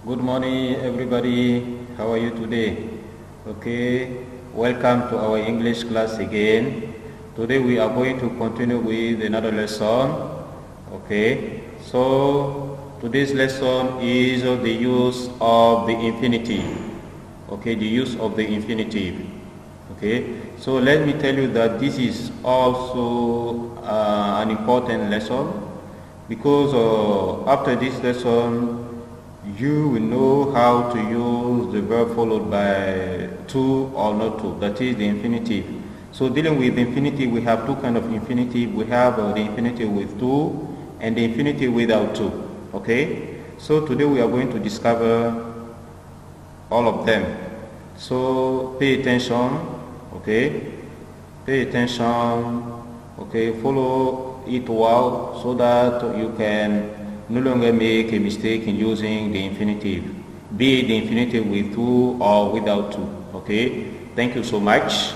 Good morning, everybody. How are you today? Okay, welcome to our English class again. Today we are going to continue with another lesson. Okay, so today's lesson is the use of the infinitive. Okay, the use of the infinitive. Okay, so let me tell you that this is also an important lesson, because after this lesson you will know how to use the verb followed by to or not to, that is the infinitive. So dealing with the infinitive, we have two kinds of infinitive. We have the infinitive with to and the infinitive without to. Okay, so today we are going to discover all of them. So pay attention. Okay, pay attention. Okay, follow it well so that you can no longer make a mistake in using the infinitive, be it the infinitive with to or without to. Okay, thank you so much.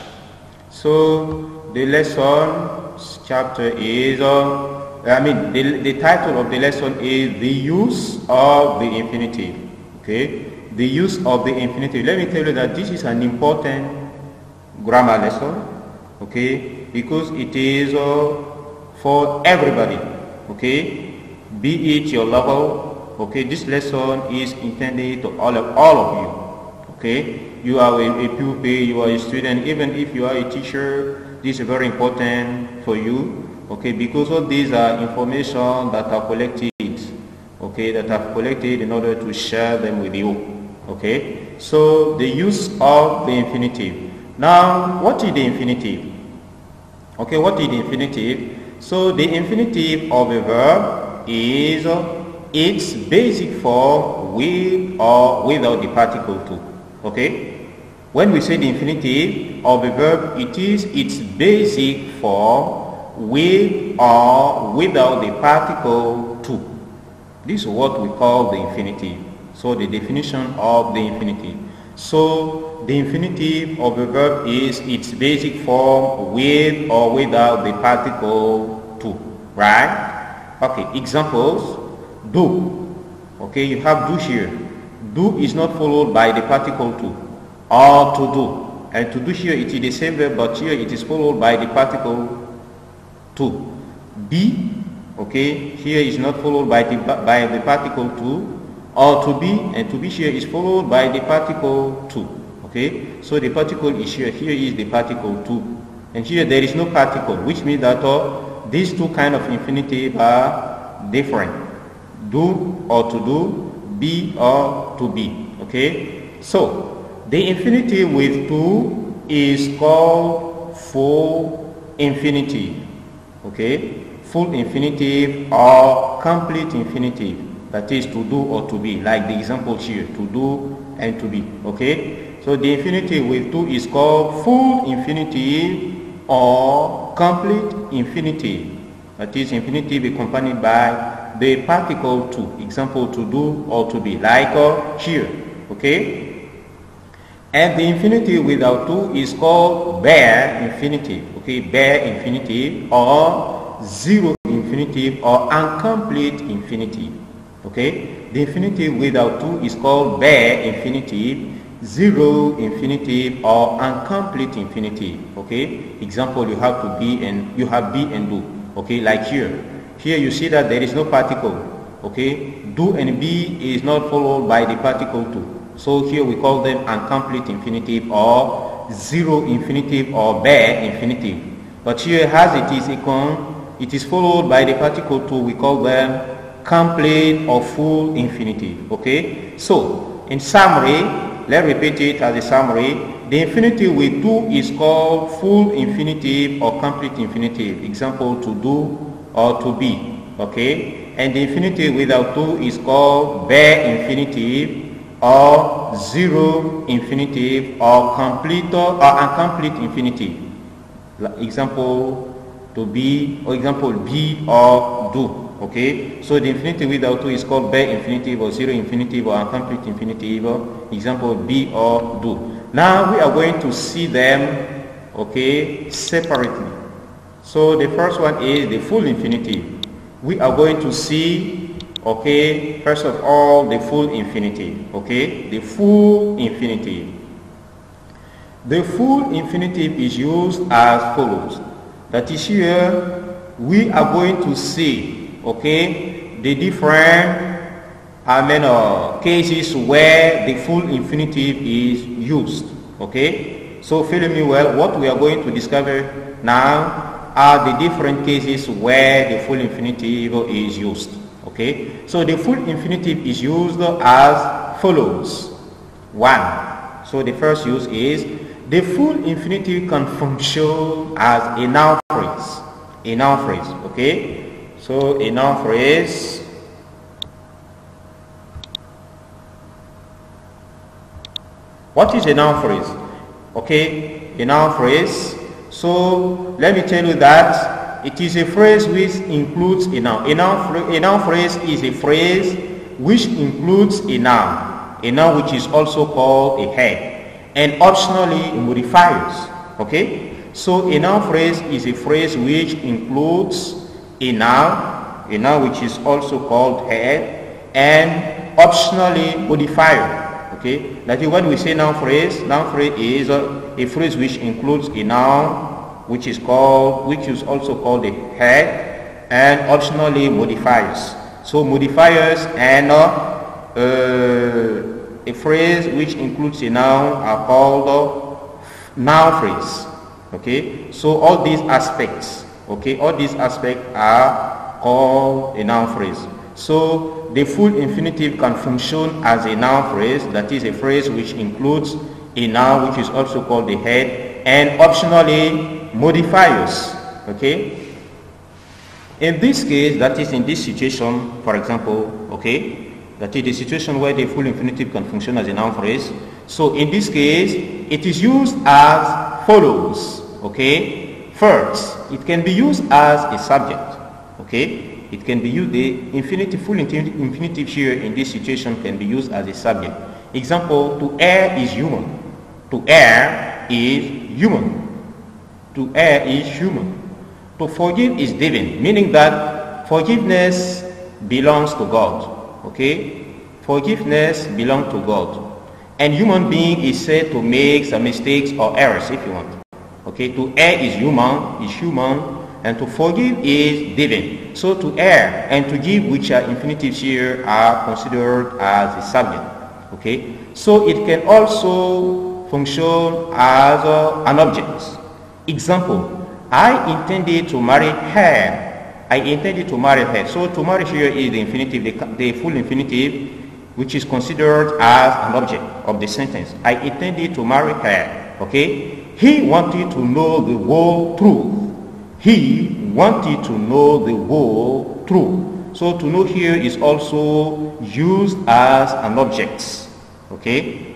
So the lesson chapter is the title of the lesson is the use of the infinitive. Okay, the use of the infinitive. Let me tell you that this is an important grammar lesson. Okay, because it is for everybody. Okay, be it your level. Okay, this lesson is intended to all of you. Okay, you are a pupil, you are a student, even if you are a teacher, this is very important for you. Okay, because all these are information that are collected. Okay, that are collected in order to share them with you. Okay, so the use of the infinitive. Now, what is the infinitive? Okay, what is the infinitive? So the infinitive of a verb is its basic form with or without the particle to. Okay, when we say the infinitive of a verb, it is its basic form with or without the particle to. This is what we call the infinitive. So the definition of the infinitive. So the infinitive of a verb is its basic form with or without the particle to, right? Okay, examples. Do. Okay, you have do here. Do is not followed by the particle to, or to do. And to do here, it is the same verb, but here it is followed by the particle to. Be, okay, here is not followed by the particle to, or to be, and to be here is followed by the particle to. Okay, so the particle is here. Here is the particle to, and here there is no particle, which means that these two kinds of infinitive are different. Do or to do, be or to be. Okay, so the infinitive with to is called full infinitive. Okay, full infinitive or complete infinitive, that is to do or to be, like the example here, to do and to be. Okay, so the infinitive with to is called full infinitive or complete infinitive, that is infinitive accompanied by the particle to. Example, to do or to be, like here. Okay, and the infinitive without to is called bare infinitive. Okay, bare infinitive or zero infinitive or incomplete infinitive. Okay, the infinitive without to is called bare infinitive, zero infinitive or incomplete infinitive. Okay, example, you have to be and you have be and do. Okay, like here. Here you see that there is no particle. Okay, do and be is not followed by the particle to. So here we call them incomplete infinitive or zero infinitive or bare infinitive. But here, as it is followed by the particle to, we call them complete or full infinitive. Okay, so in summary, let's repeat it as a summary. The infinitive with to is called full infinitive or complete infinitive. Example, to do or to be. Okay, and the infinitive without to is called bare infinitive or zero infinitive or complete or incomplete infinitive. Example, to be, or example, be or do. Okay, so the infinitive without to is called bare infinitive or zero infinitive or incomplete infinitive. Example, be or do. Now we are going to see them, okay, separately. So the first one is the full infinitive. We are going to see Okay, first of all, the full infinitive. Okay, the full infinitive. The full infinitive is used as follows. That is, here we are going to see, okay, the different cases where the full infinitive is used. Okay, so follow me well. What we are going to discover now are the different cases where the full infinitive is used. Okay, so the full infinitive is used as follows. 1. So the first use is the full infinitive can function as a noun phrase. A noun phrase. Okay, so a noun phrase. What is a noun phrase? Okay, a noun phrase. So let me tell you that it is a phrase which includes a noun. A noun phrase is a phrase which includes a noun which is also called a head, and optionally modifiers. Okay, so a noun phrase is a phrase which includes a noun which is also called head, and optionally modifier. Okay, that is when we say noun phrase is a phrase which includes a noun which is also called a head, and optionally modifiers. So modifiers and a phrase which includes a noun are called noun phrase. Okay, so all these aspects, are called a noun phrase. So the full infinitive can function as a noun phrase, that is a phrase which includes a noun which is also called the head, and optionally modifiers. Okay, in this case, that is in this situation, for example, okay, that is the situation where the full infinitive can function as a noun phrase. So in this case, it is used as follows. Okay, first, it can be used as a subject. Okay, it can be used, the full infinitive here in this situation can be used as a subject. Example, to err is human. To err is human. To err is human. To forgive is divine, meaning that forgiveness belongs to God. Okay, forgiveness belongs to God. And human being is said to make some mistakes or errors, if you want. Okay, to err is human, and to forgive is divine. So to err and to give, which are infinitives here, are considered as a subject. Okay, so it can also function as an object. Example, I intended to marry her. I intended to marry her. So to marry here is the infinitive, the full infinitive, which is considered as an object of the sentence. I intended to marry her. Okay, he wanted to know the whole truth. He wanted to know the whole truth. So to know here is also used as an object. Okay,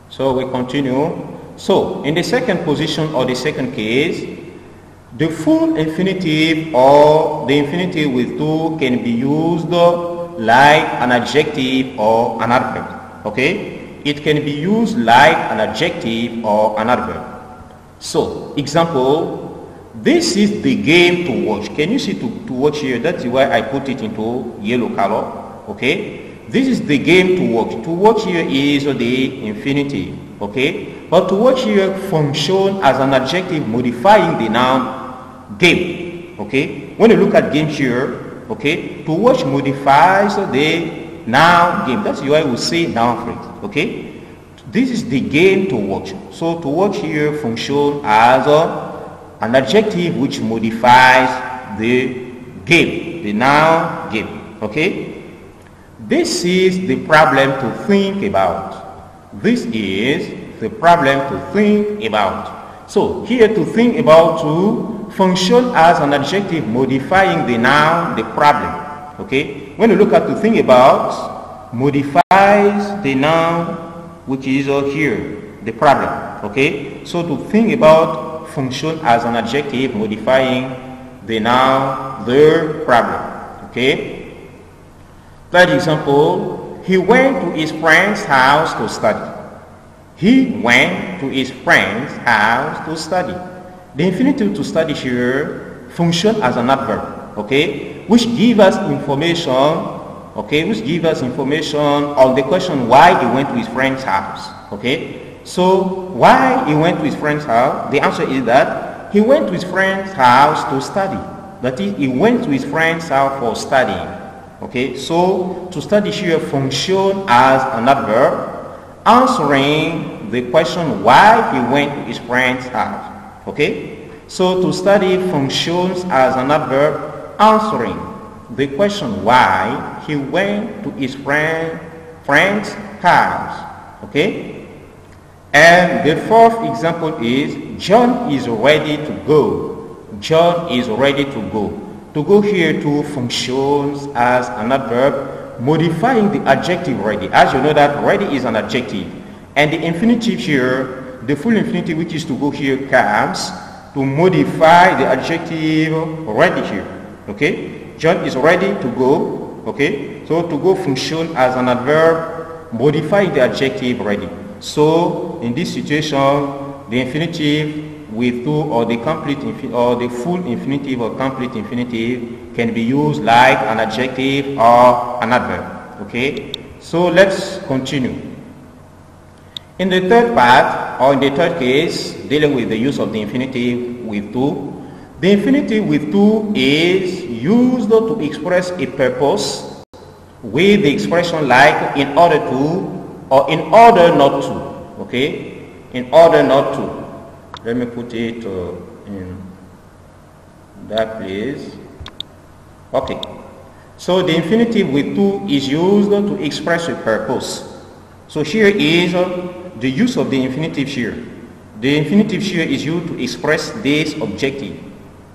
so we continue. So in the second position, or the second case, the full infinitive or the infinitive with to can be used like an adjective or an adverb. Okay, it can be used like an adjective or an adverb. So example, this is the game to watch. Can you see to watch here? That's why I put it into yellow color. Okay, this is the game to watch. To watch here is the infinitive. Okay, but to watch here function as an adjective modifying the noun game. Okay, when you look at game here, okay, to watch modifies the noun game. That's why we say noun phrase. Okay, this is the game to watch. So to watch here function as an adjective which modifies the game, the noun game. Okay, this is the problem to think about. This is the problem to think about. So here to think about to function as an adjective modifying the noun, the problem. Okay, when you look at to think about, modifies the noun which is here, the problem. Okay, so to think about function as an adjective modifying the noun, the problem. Okay, third example, he went to his friend's house to study. He went to his friend's house to study. The infinitive to study here function as an adverb, okay, which give us information, okay, which give us information on the question why he went to his friend's house, okay. So why he went to his friend's house? The answer is that he went to his friend's house to study. That is, he went to his friend's house for studying. Okay, so to study here function as an adverb, answering the question why he went to his friend's house. Okay, so to study functions as an adverb, answering the question why he went to his friend's house. Okay, and the fourth example is John is ready to go. John is ready to go. To go here to functions as an adverb, modifying the adjective ready. As you know that ready is an adjective. And the infinitive here, the full infinitive which is to go here comes to modify the adjective ready here. Okay? John is ready to go. Okay? So to go function as an adverb, modifying the adjective ready. So in this situation, the infinitive with to or the complete or the full infinitive or complete infinitive can be used like an adjective or an adverb. Okay, so let's continue. In the third part, or in the third case, dealing with the use of the infinitive with to, the infinitive with to is used to express a purpose with the expression like in order to or in order not to. Okay, in order not to. Let me put it in that place. Okay. So the infinitive with to is used to express a purpose. So here is the use of the infinitive here. The infinitive here is used to express this objective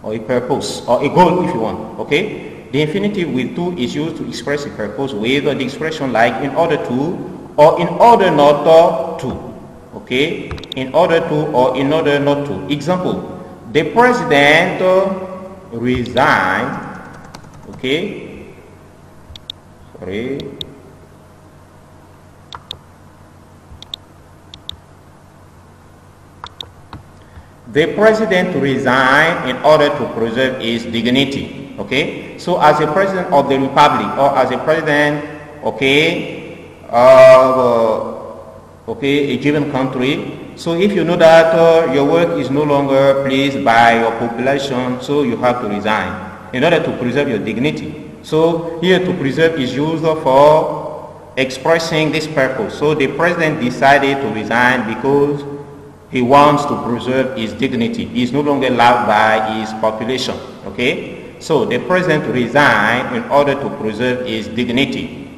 or a purpose or a goal if you want. Okay. The infinitive with to is used to express a purpose with the expression like in order to or in order not to. Okay, in order to or in order not to. Example, the president resigned. Okay, sorry. The president resigned in order to preserve his dignity. Okay, so as a president of the republic or as a president, okay, okay, a given country. So if you know that your work is no longer pleased by your population, so you have to resign in order to preserve your dignity. So here to preserve is used for expressing this purpose. So the president decided to resign because he wants to preserve his dignity. He is no longer loved by his population. Okay, so the president resigned in order to preserve his dignity.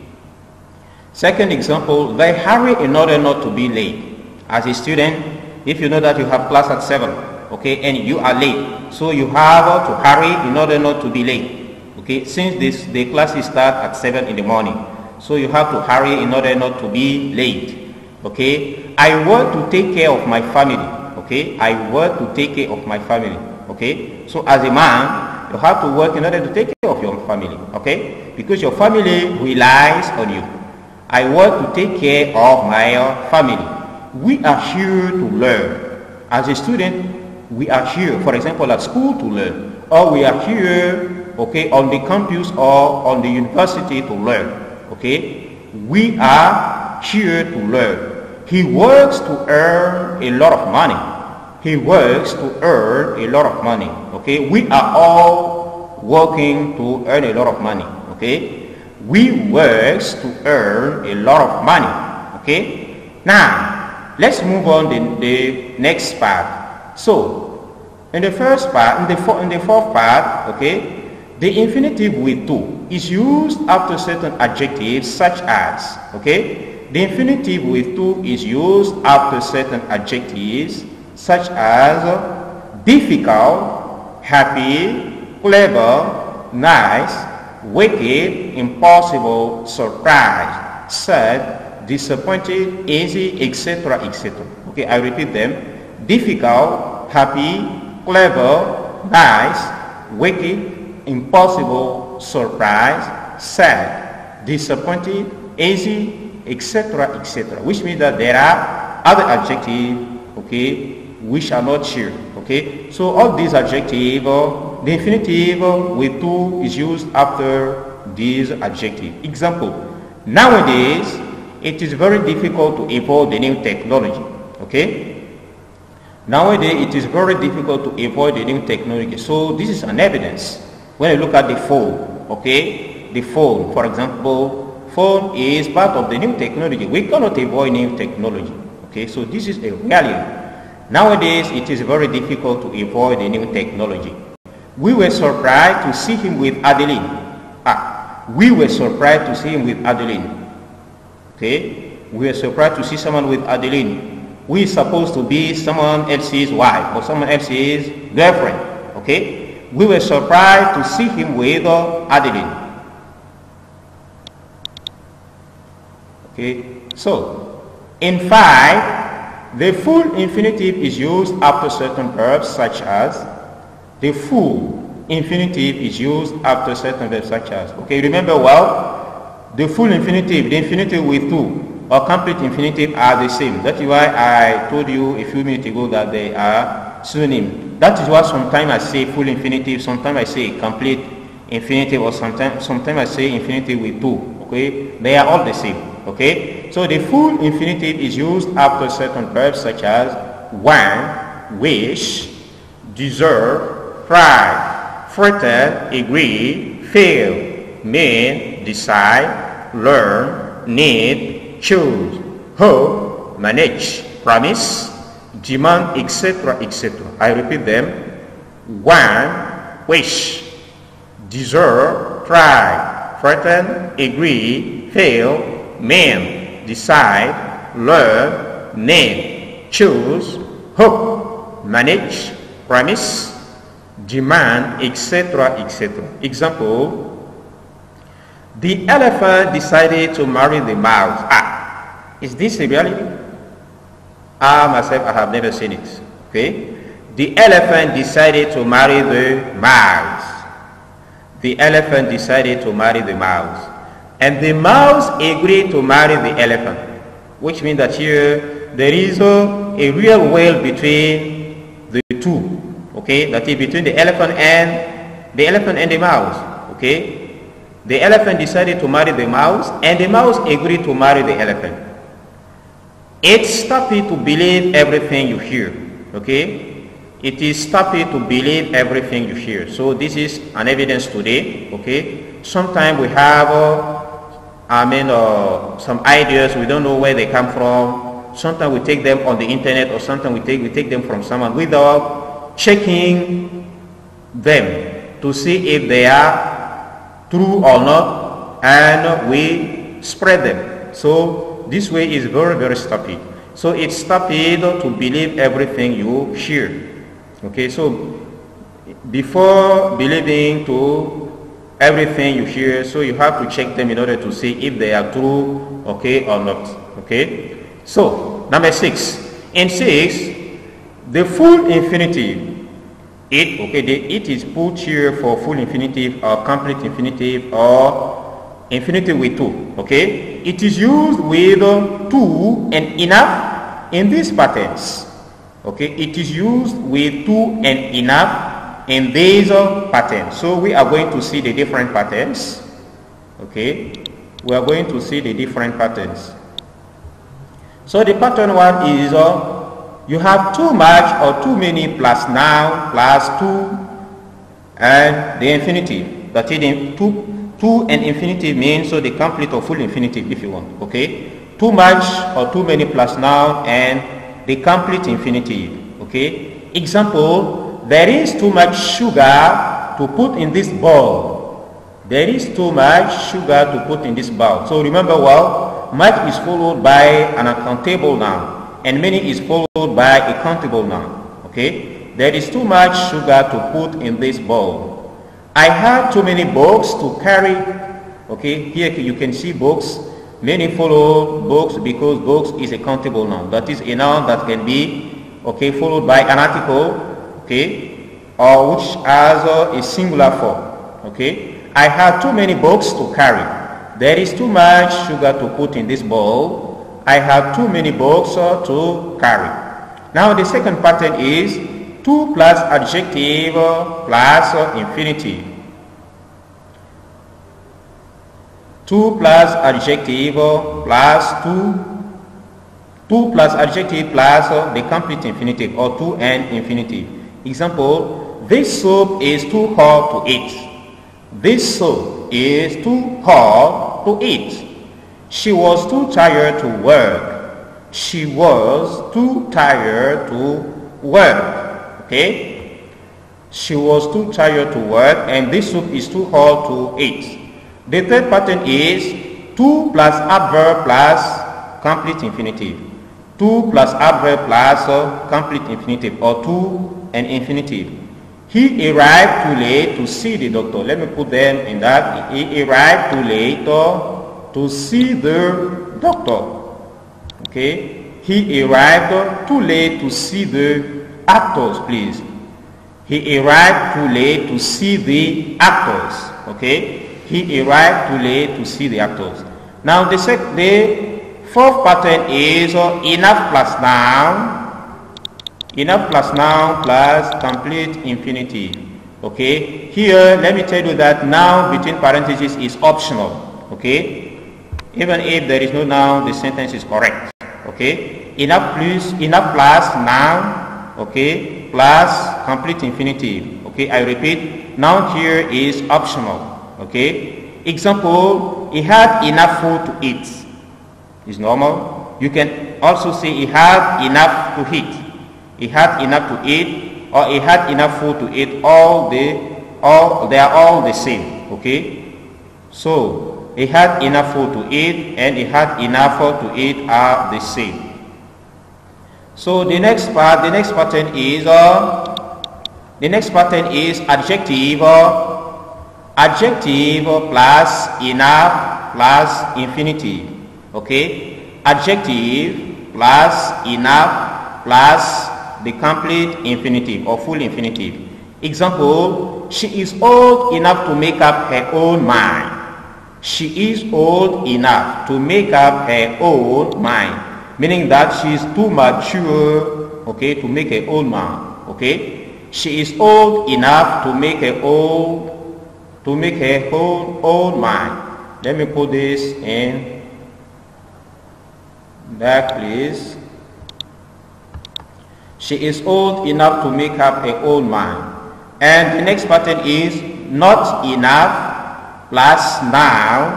Second example, they hurry in order not to be late. As a student, if you know that you have class at 7, okay, and you are late, so you have to hurry in order not to be late. Okay, since the classes start at 7 in the morning, so you have to hurry in order not to be late. Okay, I work to take care of my family. Okay, I work to take care of my family. Okay, so as a man, you have to work in order to take care of your family. Okay, because your family relies on you. I work to take care of my family. We are here to learn. As a student, we are here, for example, at school to learn. Or we are here, okay, on the campus or on the university to learn. Okay, we are here to learn. He works to earn a lot of money. He works to earn a lot of money. Okay, we are all working to earn a lot of money. Okay. We works to earn a lot of money. Okay. Now let's move on to the next part. So in the first part, in the fourth part, okay, the infinitive with to is used after certain adjectives such as, okay, the infinitive with to is used after certain adjectives such as difficult, happy, clever, nice, wicked, impossible, surprised, sad, disappointed, easy, etc., etc. Okay, I repeat them. Difficult, happy, clever, nice, wicked, impossible, surprised, sad, disappointed, easy, etc., etc. Which means that there are other adjectives, okay, which are not here. Okay, so all these adjectives the infinitive with to is used after this adjective. Example, nowadays it is very difficult to avoid the new technology. Okay, nowadays it is very difficult to avoid the new technology. So this is an evidence when you look at the phone. Okay, the phone, for example, phone is part of the new technology. We cannot avoid new technology. Okay, so this is a reality. Nowadays it is very difficult to avoid the new technology. We were surprised to see him with Adeline. We were surprised to see him with Adeline. Okay, we were surprised to see someone with Adeline. We are supposed to be someone else's wife or someone else's girlfriend. Okay, we were surprised to see him with Adeline. Okay, so in 5, the full infinitive is used after certain verbs such as. The full infinitive is used after certain verbs such as. Okay, remember well, the full infinitive, the infinitive with to, or complete infinitive are the same. That is why I told you a few minutes ago that they are synonyms. That is why sometimes I say full infinitive, sometimes I say complete infinitive, or sometimes I say infinitive with to. Okay, they are all the same. Okay, so the full infinitive is used after certain verbs such as want, wish, deserve, try, threaten, agree, fail, mean, decide, learn, need, choose, hope, manage, promise, demand, etc., etc. I repeat them: want, wish, deserve, try, threaten, agree, fail, mean, decide, learn, need, choose, hope, manage, promise, demand, etc., etc. Example, the elephant decided to marry the mouse. Is this a reality? Myself, I have never seen it. Okay, the elephant decided to marry the mouse. The elephant decided to marry the mouse, and the mouse agreed to marry the elephant, which means that here there is a real will between the two. Okay, that is between the elephant and the mouse. Okay, the elephant decided to marry the mouse, and the mouse agreed to marry the elephant. It's stupid to believe everything you hear. Okay, it is stupid to believe everything you hear. So this is an evidence today. Okay, sometimes we have some ideas, we don't know where they come from. Sometimes we take them on the internet, or sometimes we take them from someone without checking them to see if they are true or not, and we spread them. So this way is very, very stupid. So it's stupid to believe everything you hear. Okay, so before believing to everything you hear, so you have to check them in order to see if they are true, okay, or not. Okay, so number 6. In 6, the full infinitive, it is put here for full infinitive or complete infinitive or infinitive with to. Okay, it is used with to and enough in these patterns. Okay, it is used with to and enough in these patterns. So we are going to see the different patterns. Okay, we are going to see the different patterns. So the pattern 1 is you have too much or too many plus noun plus to and the infinitive. That is to and infinitive means so the complete or full infinitive if you want. Okay, too much or too many plus noun and the complete infinitive. Okay, example, there is too much sugar to put in this bowl. There is too much sugar to put in this bowl. So remember well, much is followed by an uncountable noun, and many is followed by a countable noun. Okay, there is too much sugar to put in this bowl. I had too many books to carry. Okay, here you can see books. Many follow books because books is a countable noun. That is a noun that can be, okay, followed by an article, okay, or which has a singular form. Okay, I have too many books to carry. There is too much sugar to put in this bowl. I have too many books to carry. Now the second pattern is to plus adjective plus infinitive. To plus adjective plus to plus adjective plus the complete infinitive or to an infinitive. Example, this soup is too hot to eat. This soup is too hot to eat. She was too tired to work. She was too tired to work. Okay? She was too tired to work, and this soup is too hot to eat. The third pattern is to plus adverb plus complete infinitive. To plus adverb plus complete infinitive, or to an infinitive. He arrived too late to see the doctor. Let me put them in that. He arrived too late to see the doctor. Okay. He arrived too late to see the actors, please. He arrived too late to see the actors. Okay. He arrived too late to see the actors. Now the fourth pattern is enough plus noun. Enough plus noun plus complete infinitive. Okay. Here, let me tell you that noun between parentheses is optional. Okay. Even if there is no noun, the sentence is correct. Okay. Enough plus noun. Okay. Plus complete infinitive. Okay. I repeat, noun here is optional. Okay. Example, he had enough food to eat. Is normal. You can also say he had enough to eat. He had enough to eat, or he had enough food to eat. They are all the same. Okay. So he had enough food to eat and he had enough to eat are the same. So the next pattern is adjective. Adjective plus enough plus infinitive. Okay. Adjective plus enough plus the complete infinitive or full infinitive. Example, she is old enough to make up her own mind. She is old enough to make up her own mind, meaning that she is too mature, okay, to make her own mind. Okay. She is old enough to make her own mind. Let me put this in back, please. She is old enough to make up her own mind. And the next pattern is not enough plus noun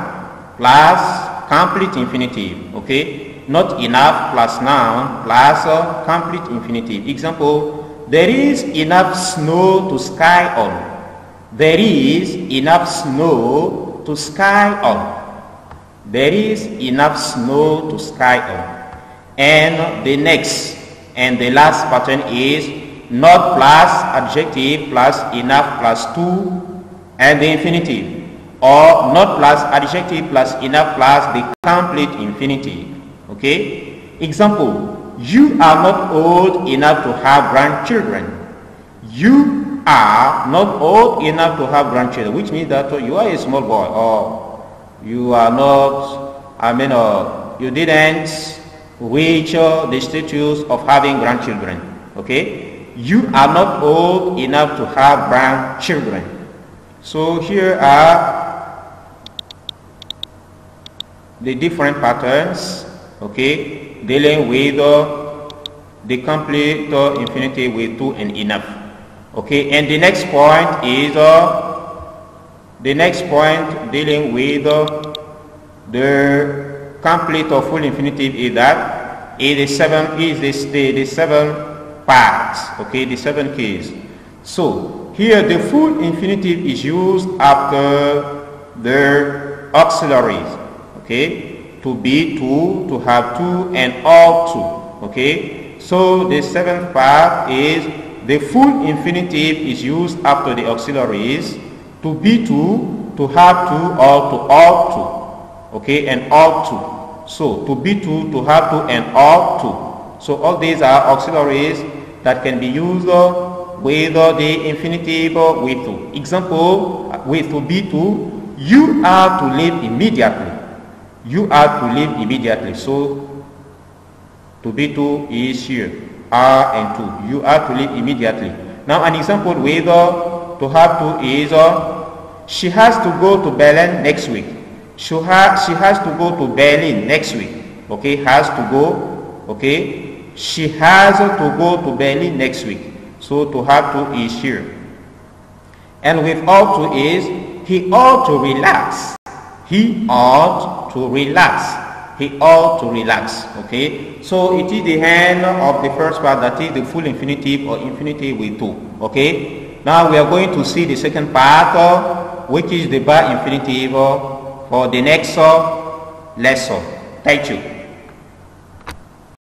plus complete infinitive. Okay. Not enough plus noun plus complete infinitive. Example, there is enough snow to ski on. There is enough snow to ski on. There is enough snow to ski on. And the next and the last pattern is not plus adjective plus enough plus to and the infinitive, or not plus adjective plus enough plus the complete infinitive. Okay. Example, you are not old enough to have grandchildren. You are not old enough to have grandchildren, which means that you are a small boy, or you are not, you didn't reach the status of having grandchildren. Okay. You are not old enough to have grandchildren. So here are the different patterns, okay, dealing with the complete infinitive with to and enough. Okay, and the next point is dealing with the complete or full infinitive is that the seven parts. Okay, the 7 keys. So here the full infinitive is used after the auxiliaries. Okay, to be, to have to, and ought to. Okay, so the 7th part is the full infinitive is used after the auxiliaries to be, to have to, or to ought to. Okay, and ought to. So to be, to have to, and ought to. So all these are auxiliaries that can be used with the infinitive with to. Example, with to be to, you are to leave immediately. You are to leave immediately. So to be to is here. are and to. You are to leave immediately. Now an example with to have to is she has to go to Berlin next week. She has to go to Berlin next week. Okay, has to go. Okay, she has to go to Berlin next week. So to have to is here. And with ought to is he ought to relax. He ought to relax. He ought to relax. Okay, so it is the end of the first part, that is the full infinitive or infinitive with to. Okay, now we are going to see the second part, which is the bar infinitive for the next lesson. Thank you.